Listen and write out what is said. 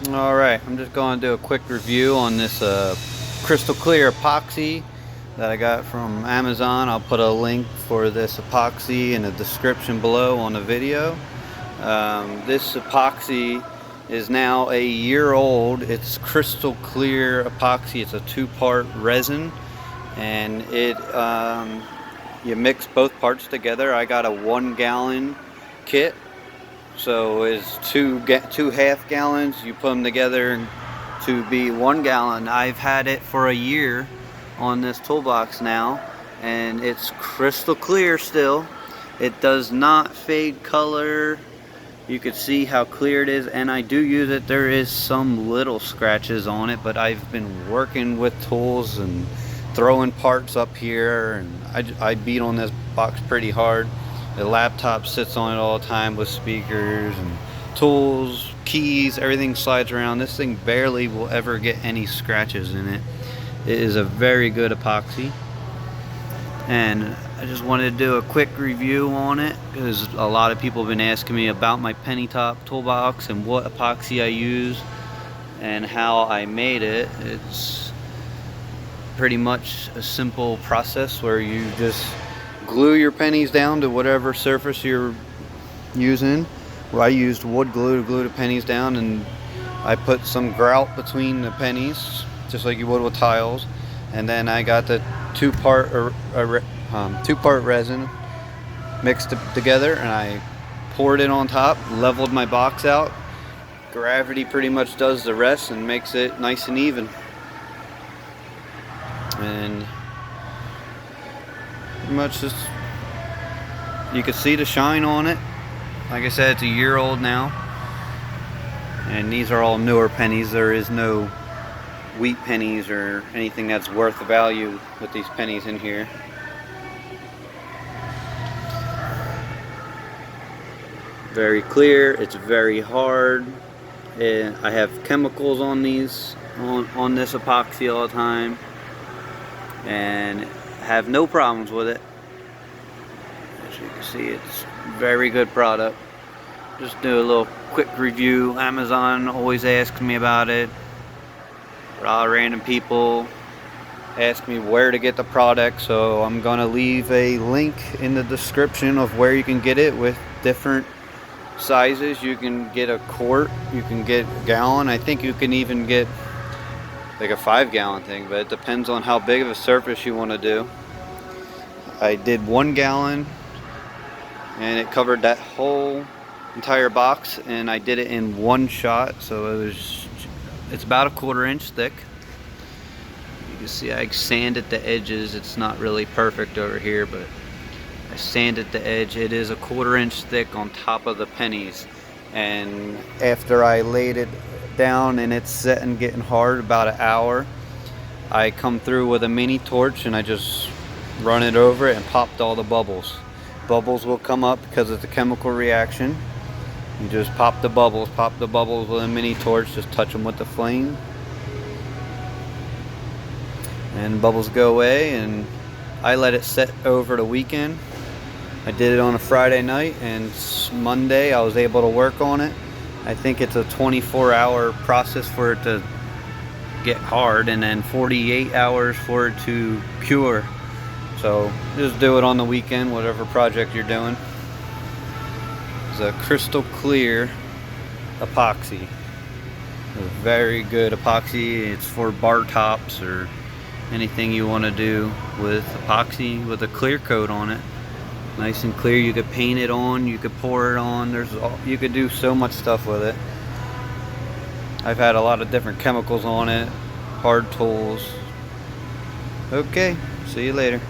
Alright, I'm just going to do a quick review on this crystal clear epoxy that I got from Amazon. I'll put a link for this epoxy in the description below on the video. This epoxy is now a year old. It's crystal clear epoxy. It's a two-part resin, and you mix both parts together. I got a 1 gallon kit. So it's two half gallons. You put them together to be 1 gallon. I've had it for a year on this toolbox now, and it's crystal clear still. It does not fade color. You can see how clear it is, and I do use it. There is some little scratches on it, but I've been working with tools and throwing parts up here, and I beat on this box pretty hard. The laptop sits on it all the time with speakers and tools, keys, everything slides around. This thing barely will ever get any scratches in it. It is a very good epoxy. And I just wanted to do a quick review on it because a lot of people have been asking me about my penny top toolbox and what epoxy I use and how I made it. It's pretty much a simple process where you just glue your pennies down to whatever surface you're using. Well, I used wood glue to glue the pennies down, and I put some grout between the pennies just like you would with tiles, and then I got the two-part resin mixed together, and I poured it on top, leveled my box out. Gravity pretty much does the rest and makes it nice and even. And pretty much just, you can see the shine on it. Like I said, it's a year old now, and these are all newer pennies. There is no wheat pennies or anything that's worth the value with these pennies in here. Very clear. It's very hard. I have chemicals on these on this epoxy all the time, and have no problems with it. As you can see, it's a very good product. Just do a little quick review. Amazon always asks me about it. A lot of random people ask me where to get the product, so I'm gonna leave a link in the description of where you can get it with different sizes. You can get a quart, you can get a gallon. I think you can even get like a 5-gallon thing, but it depends on how big of a surface you want to do. I did 1 gallon, and it covered that whole entire box, and I did it in one shot. So it's about a 1/4 inch thick. You can see I sanded the edges. It's not really perfect over here, but I sanded the edge. It is a 1/4 inch thick on top of the pennies, and after I laid it down and it's set and getting hard, about an hour, I come through with a mini torch and I just run it over it and popped all the bubbles. Bubbles will come up because it's a chemical reaction. You just pop the bubbles with a mini torch, just touch them with the flame, and bubbles go away. And I let it set over the weekend. I did it on a Friday night, and Monday I was able to work on it. I think it's a 24-hour process for it to get hard, and then 48 hours for it to cure. So just do it on the weekend, whatever project you're doing. It's a crystal clear epoxy. A very good epoxy. It's for bar tops or anything you want to do with epoxy with a clear coat on it. Nice and clear. You could paint it on, you could pour it on. You could do so much stuff with it. I've had a lot of different chemicals on it, hard tools. Okay, see you later.